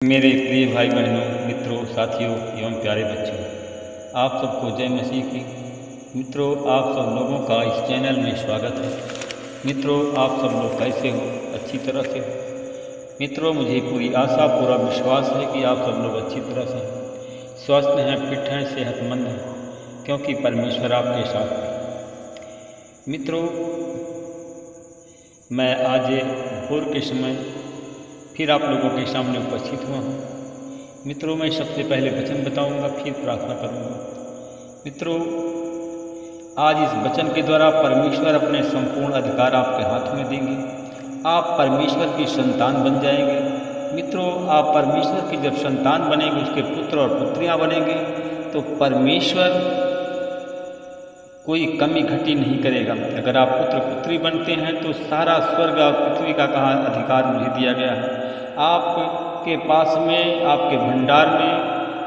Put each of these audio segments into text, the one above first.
मेरे प्रिय भाई बहनों, मित्रों, साथियों एवं प्यारे बच्चों, आप सबको जय मसीह की। मित्रों, आप सब लोगों का इस चैनल में स्वागत है। मित्रों, आप सब लोग कैसे हो? अच्छी तरह से हो? मित्रों, मुझे पूरी आशा, पूरा विश्वास है कि आप सब लोग अच्छी तरह से स्वस्थ हैं, फिट हैं, सेहतमंद हैं, क्योंकि परमेश्वर आपके साथ है। मित्रों, मैं आज भोर के समय फिर आप लोगों के सामने उपस्थित हुआ हूँ। मित्रों, मैं सबसे पहले वचन बताऊंगा, फिर प्रार्थना करूंगा। मित्रों, आज इस वचन के द्वारा परमेश्वर अपने संपूर्ण अधिकार आपके हाथ में देंगे। आप परमेश्वर की संतान बन जाएंगे। मित्रों, आप परमेश्वर की जब संतान बनेंगे, उसके पुत्र और पुत्रियां बनेंगे, तो परमेश्वर कोई कमी घटी नहीं करेगा। अगर आप पुत्र पुत्री बनते हैं तो सारा स्वर्ग और पृथ्वी का कहा अधिकार मुझे दिया गया है। आपके पास में, आपके भंडार में,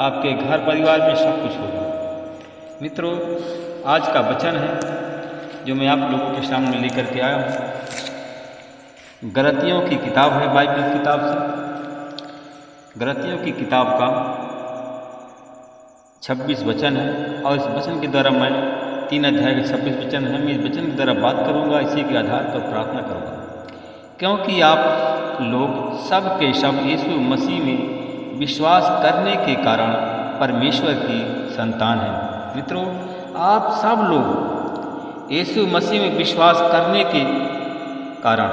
आपके घर परिवार में सब कुछ होगा। मित्रों, आज का वचन है जो मैं आप लोगों के सामने लेकर के आया हूँ। गलतियों की किताब है, बाइबल किताब से गलतियों की किताब का 26 वचन है, और इस वचन के द्वारा मैं 3 अध्याय के 26 वचन है, मैं इस वचन के द्वारा बात करूंगा, इसी के आधार पर प्रार्थना करूंगा। क्योंकि आप लोग सब के सब यीशु मसीह में विश्वास करने के कारण परमेश्वर की संतान हैं। मित्रों, आप सब लोग यीशु मसीह में विश्वास करने के कारण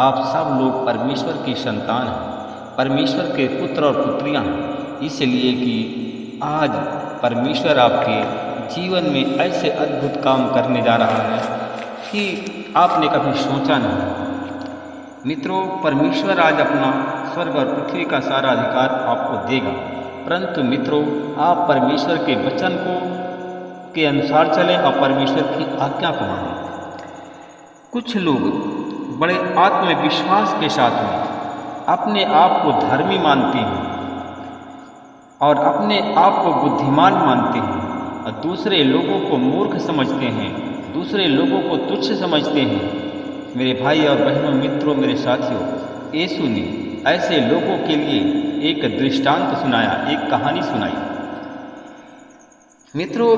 आप सब लोग परमेश्वर की संतान हैं, परमेश्वर के पुत्र और पुत्रियां हैं। इसलिए कि आज परमेश्वर आपके जीवन में ऐसे अद्भुत काम करने जा रहा है कि आपने कभी सोचा नहीं। मित्रों, परमेश्वर आज अपना स्वर्ग और पृथ्वी का सारा अधिकार आपको देगा, परंतु मित्रों, आप परमेश्वर के वचन को के अनुसार चलें और परमेश्वर की आज्ञा को मानें। कुछ लोग बड़े आत्मविश्वास के साथ में अपने आप को धर्मी मानते हैं और अपने आप को बुद्धिमान मानते हैं, और दूसरे लोगों को मूर्ख समझते हैं, दूसरे लोगों को तुच्छ समझते हैं। मेरे भाई और बहनों, मित्रों, मेरे साथियों, यीशु ने ऐसे लोगों के लिए एक दृष्टांत सुनाया, एक कहानी सुनाई। मित्रों,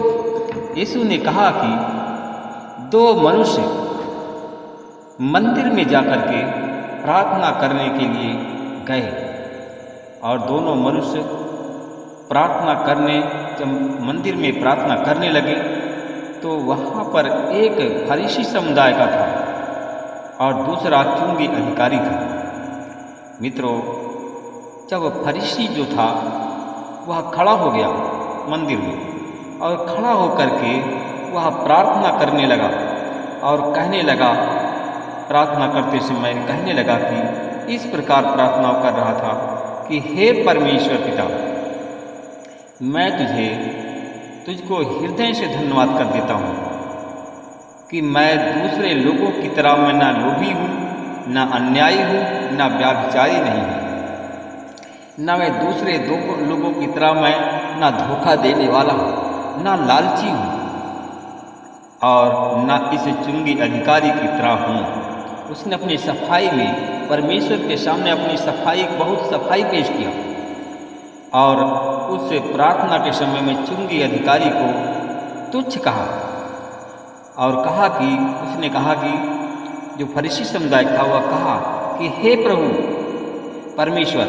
यीशु ने कहा कि 2 मनुष्य मंदिर में जाकर के प्रार्थना करने के लिए गए, और दोनों मनुष्य प्रार्थना करने, जब मंदिर में प्रार्थना करने लगे तो वहाँ पर एक फरीसी समुदाय का था और दूसरा चुंगी अधिकारी था। मित्रों, जब फरीसी जो था वह खड़ा हो गया मंदिर में, और खड़ा होकर के वह प्रार्थना करने लगा और कहने लगा, प्रार्थना करते समय कहने लगा कि इस प्रकार प्रार्थना कर रहा था कि हे परमेश्वर पिता, मैं तुझको हृदय से धन्यवाद कर देता हूँ कि मैं दूसरे लोगों की तरह मैं ना लोभी हूँ, ना अन्यायी हूँ, ना व्यभिचारी नहीं हूँ, ना मैं दूसरे लोगों की तरह मैं ना धोखा देने वाला हूँ, ना लालची हूँ, और ना इस चुंगी अधिकारी की तरह हूँ। उसने अपनी सफाई में परमेश्वर के सामने अपनी सफाई, बहुत सफाई पेश किया, और उस प्रार्थना के समय में चुंगी अधिकारी को तुच्छ कहा, और कहा कि उसने कहा कि जो फरीसी समुदाय था वह कहा कि हे प्रभु परमेश्वर,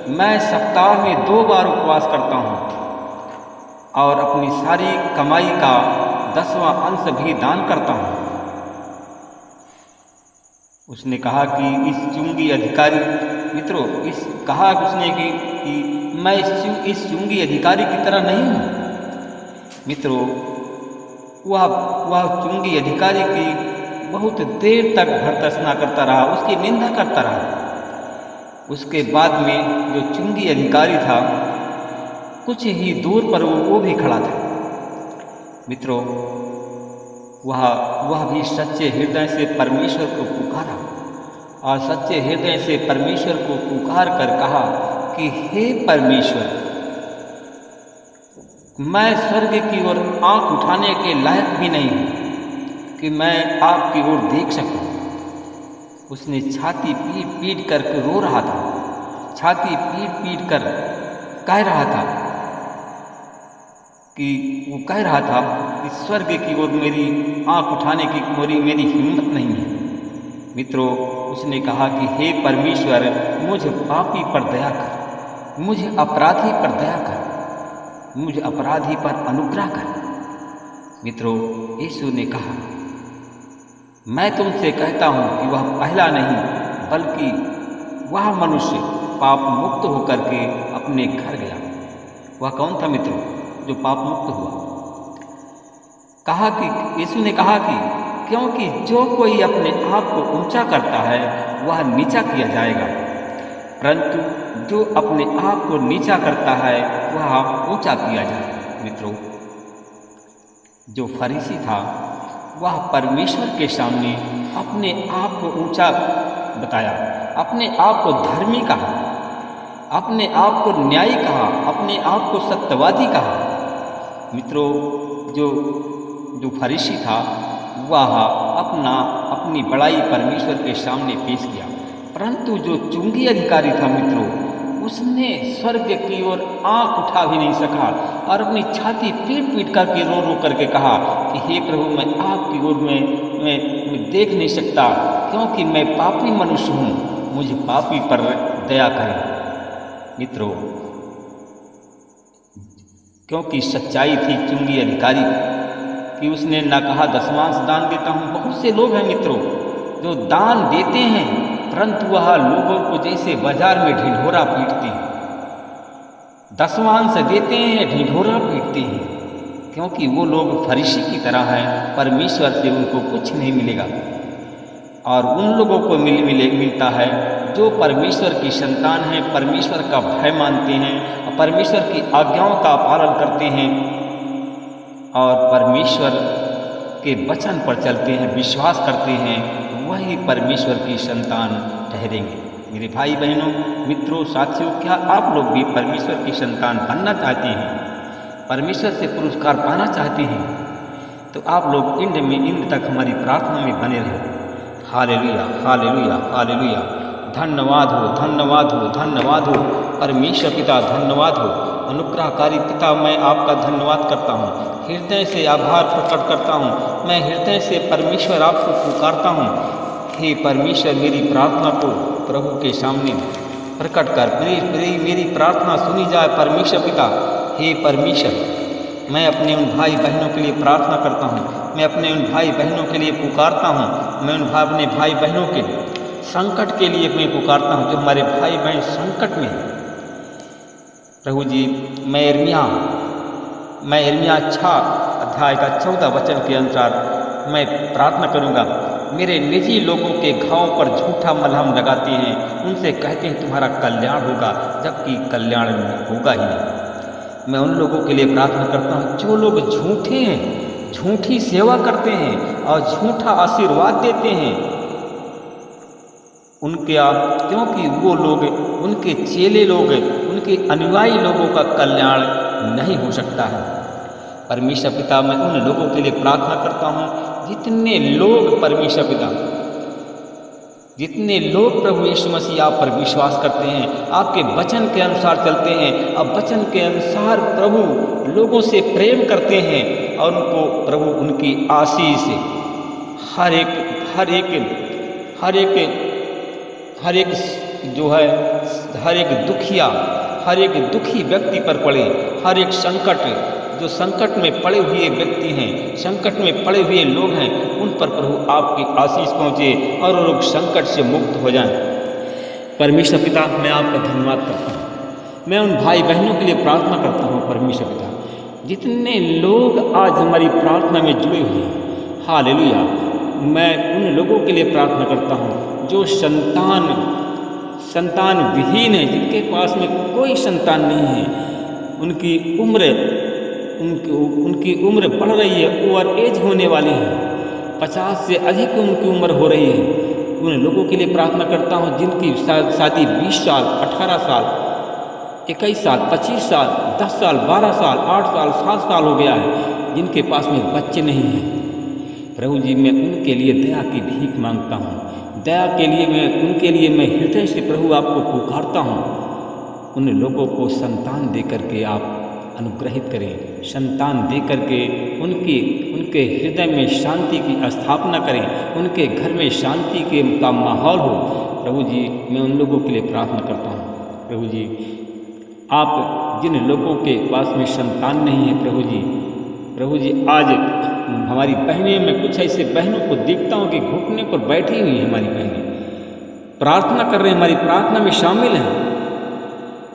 मैं सप्ताह में 2 बार उपवास करता हूँ और अपनी सारी कमाई का 10वां अंश भी दान करता हूँ। उसने कहा कि इस चुंगी अधिकारी, मित्रों, कहा उसने कि मैं इस चुंगी अधिकारी की तरह नहीं हूँ। मित्रों, वह चुंगी अधिकारी की बहुत देर तक भर्त्सना करता रहा, उसकी निंदा करता रहा। उसके बाद में जो चुंगी अधिकारी था, कुछ ही दूर पर वो भी खड़ा था। मित्रों, वह भी सच्चे हृदय से परमेश्वर को पुकारा, और सच्चे हृदय से परमेश्वर को पुकार कर कहा कि हे परमेश्वर, मैं स्वर्ग की ओर आंख उठाने के लायक भी नहीं हूँ कि मैं आपकी ओर देख सकूं। उसने छाती पीट पीट करके रो रहा था, छाती पीट पीट कर कह रहा था कि स्वर्ग की ओर मेरी आंख उठाने की मेरी हिम्मत नहीं है। मित्रों, उसने कहा कि हे परमेश्वर, मुझ पापी पर दया कर, मुझ अपराधी पर दया कर, मुझ अपराधी पर अनुग्रह कर। मित्रों, यीशु ने कहा, मैं तुमसे कहता हूँ कि वह पहला नहीं बल्कि वह मनुष्य पाप मुक्त होकर के अपने घर गया। वह कौन था मित्रों जो पाप मुक्त हुआ? कहा कि यीशु ने कहा कि क्योंकि जो कोई अपने आप को ऊंचा करता है वह नीचा किया जाएगा, परंतु जो अपने आप को नीचा करता है वह ऊंचा किया जाएगा। मित्रों, जो फरीसी था वह परमेश्वर के सामने अपने आप को ऊंचा बताया, अपने आप को धर्मी कहा, अपने आप को न्यायी कहा, अपने आप को सत्यवादी कहा। मित्रों, जो फरीसी था वह अपनी बड़ाई परमेश्वर के सामने पेश किया, परंतु जो चुंगी अधिकारी था मित्रों, उसने स्वर्ग की ओर आंख उठा भी नहीं सका और अपनी छाती पीट पीट करके रो करके कहा कि हे प्रभु, मैं आपकी ओर मैं देख नहीं सकता क्योंकि मैं पापी मनुष्य हूँ, मुझे पापी पर दया करें। मित्रों, क्योंकि सच्चाई थी चुंगी अधिकारी कि उसने ना कहा दशमांश दान देता हूँ। बहुत से लोग हैं मित्रों जो दान देते हैं, परंतु वह लोगों को जैसे बाजार में ढिढोरा पीटते हैं। दशमांश देते हैं, ढिढोरा पीटते हैं, क्योंकि वो लोग फरीसी की तरह हैं, परमेश्वर से उनको कुछ नहीं मिलेगा। और उन लोगों को मिलता है जो परमेश्वर की संतान हैं, परमेश्वर का भय मानते हैं, परमेश्वर की आज्ञाओं का पालन करते हैं और परमेश्वर के वचन पर चलते हैं, विश्वास करते हैं, वही परमेश्वर की संतान ठहरेंगे। मेरे भाई बहनों, मित्रों, साथियों, क्या आप लोग भी परमेश्वर की संतान बनना चाहते हैं, परमेश्वर से पुरस्कार पाना चाहते हैं? तो आप लोग इंड तक हमारी प्रार्थना में बने रहें। Hallelujah, hallelujah, hallelujah. धन्यवाद हो, धन्यवाद हो, धन्यवाद हो परमेश्वर पिता, धन्यवाद हो अनुग्रहकारी पिता। मैं आपका धन्यवाद करता हूँ, हृदय से आभार प्रकट करता हूँ। मैं हृदय से परमेश्वर आपको पुकारता हूँ। हे परमेश्वर, मेरी प्रार्थना को प्रभु के सामने प्रकट कर, मेरी प्रार्थना सुनी जाए परमेश्वर पिता। हे परमेश्वर, मैं अपने उन भाई बहनों के लिए प्रार्थना करता हूँ, मैं अपने उन भाई बहनों के लिए पुकारता हूँ, मैं अपने भाई बहनों के संकट के लिए मैं पुकारता हूँ, जो हमारे भाई बहन संकट में हैं। प्रभु जी, मैं यिर्मयाह 6 अध्याय का 14 वचन के अनुसार मैं प्रार्थना करूँगा। मेरे निजी लोगों के घावों पर झूठा मलहम लगाते हैं, उनसे कहते हैं तुम्हारा कल्याण होगा, जबकि कल्याण होगा ही नहीं। मैं उन लोगों के लिए प्रार्थना करता हूँ जो लोग झूठे हैं, झूठी सेवा करते हैं और झूठा आशीर्वाद देते हैं क्योंकि वो लोग, उनके चेले लोग, उनके अनुयायी लोगों का कल्याण नहीं हो सकता है। परमेश्वर पिता, मैं उन लोगों के लिए प्रार्थना करता हूँ जितने लोग परमेश्वर पिता, जितने लोग प्रभु यीशु मसीह आप पर विश्वास करते हैं, आपके वचन के अनुसार चलते हैं, अब वचन के अनुसार प्रभु लोगों से प्रेम करते हैं और उनको प्रभु उनकी आशीष हर एक दुखी व्यक्ति पर पड़े। हर एक संकट, जो संकट में पड़े हुए व्यक्ति हैं, संकट में पड़े हुए लोग हैं, उन पर प्रभु आपकी आशीष पहुँचे और वो लोग संकट से मुक्त हो जाएं। परमेश्वर पिता, मैं आपका धन्यवाद करता हूँ। मैं उन भाई बहनों के लिए प्रार्थना करता हूँ परमेश्वर पिता, जितने लोग आज हमारी प्रार्थना में जुड़े हुए हैं। हालेलुया। मैं उन लोगों के लिए प्रार्थना करता हूँ जो संतान विहीन है, जिनके पास में कोई संतान नहीं है, उनकी उम्र बढ़ रही है, ओवर एज होने वाली है, 50 से अधिक उनकी उम्र हो रही है। उन लोगों के लिए प्रार्थना करता हूँ जिनकी शादी 20 साल, 18 साल, 21 साल, 25 साल, 10 साल, 12 साल, 8 साल, 7 साल हो गया है, जिनके पास में बच्चे नहीं हैं। प्रभु जी, मैं उनके लिए दया की भीख मांगता हूँ। दया के लिए उनके लिए मैं हृदय से प्रभु आपको पुकारता हूँ। उन लोगों को संतान दे करके आप अनुग्रहित करें, संतान दे करके उनके हृदय में शांति की स्थापना करें, उनके घर में शांति का माहौल हो। प्रभु जी, मैं उन लोगों के लिए प्रार्थना करता हूँ। प्रभु जी, आप जिन लोगों के पास में संतान नहीं है प्रभु जी आज हमारी बहनें, मैं कुछ ऐसे बहनों को देखता हूँ कि घुटने पर बैठी हुई हैं हमारी बहनें, प्रार्थना कर रहे हैं, हमारी प्रार्थना में शामिल हैं,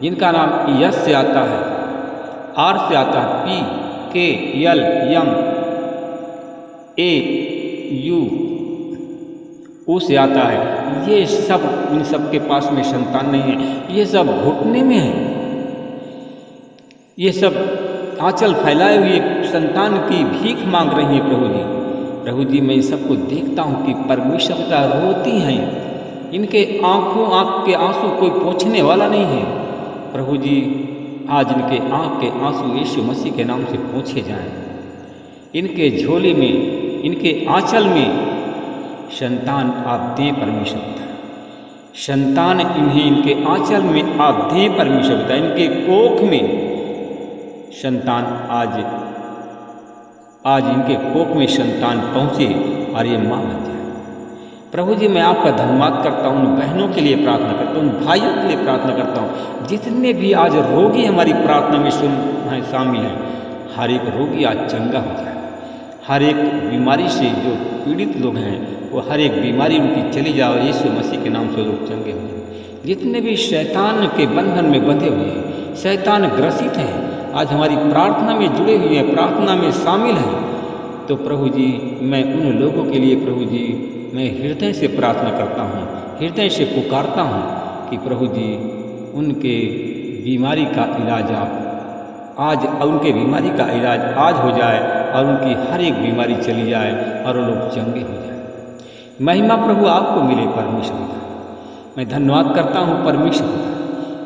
जिनका नाम यस से आता है, आर से आता है, पी के यल यम, ए यू ओ से आता है। ये सब, इन सब के पास में संतान नहीं है, ये सब घुटने में है, ये सब आंचल फैलाए हुए संतान की भीख मांग रही है। प्रभु जी मैं इन सबको देखता हूँ कि परमेश्वरता रोती हैं, इनके आँख के आंसू कोई पोंछने वाला नहीं है। प्रभु जी आज इनके आँख के आंसू यीशु मसीह के नाम से पोंछे जाएं, इनके झोले में, इनके आंचल में संतान आप दे परमेश्वर पिता, संतान इन्हें इनके आंचल में आप दे परमेश्वर पिता, इनके कोख में संतान आज इनके कोख में संतान पहुँचे और ये माँ बन जाए। प्रभु जी मैं आपका धन्यवाद करता हूँ, उन बहनों के लिए प्रार्थना करता हूँ, उन भाइयों के लिए प्रार्थना करता हूँ, जितने भी आज रोगी हमारी प्रार्थना में शामिल हैं, हर एक रोगी आज चंगा हो जाए, हर एक बीमारी से जो पीड़ित लोग हैं वो हर एक बीमारी उनकी चली जाए, यीशु मसीह के नाम से लोग चंगे हो जाए। जितने भी शैतान के बंधन में बंधे हुए हैं, शैतान ग्रसित हैं, आज हमारी प्रार्थना में जुड़े हुए हैं, प्रार्थना में शामिल हैं, तो प्रभु जी मैं उन लोगों के लिए प्रभु जी मैं हृदय से प्रार्थना करता हूँ, हृदय से पुकारता हूँ कि प्रभु जी उनके बीमारी का इलाज आज उनके बीमारी का इलाज आज हो जाए और उनकी हर एक बीमारी चली जाए और वो लोग चंगे हो जाए। महिमा प्रभु आपको मिले परमेश्वर पिता। मैं धन्यवाद करता हूँ परमेश्वर पिता,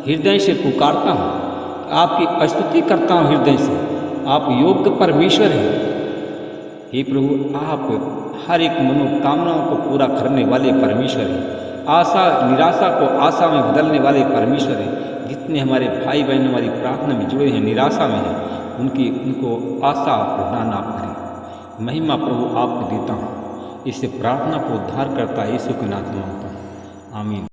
हृदय से पुकारता हूँ, आपकी स्तुति करता हूँ हृदय से, आप योग्य परमेश्वर हैं। हे प्रभु आप हर एक मनोकामनाओं को पूरा करने वाले परमेश्वर हैं, आशा निराशा को आशा में बदलने वाले परमेश्वर हैं। जितने हमारे भाई बहन हमारी प्रार्थना में जुड़े हैं, निराशा में हैं, उनको आशा प्रदान आप करें। महिमा प्रभु आपको देता हूँ, इससे प्रार्थना को उद्धार करता है यीशु के नाम से मांगता हूँ, आमीन।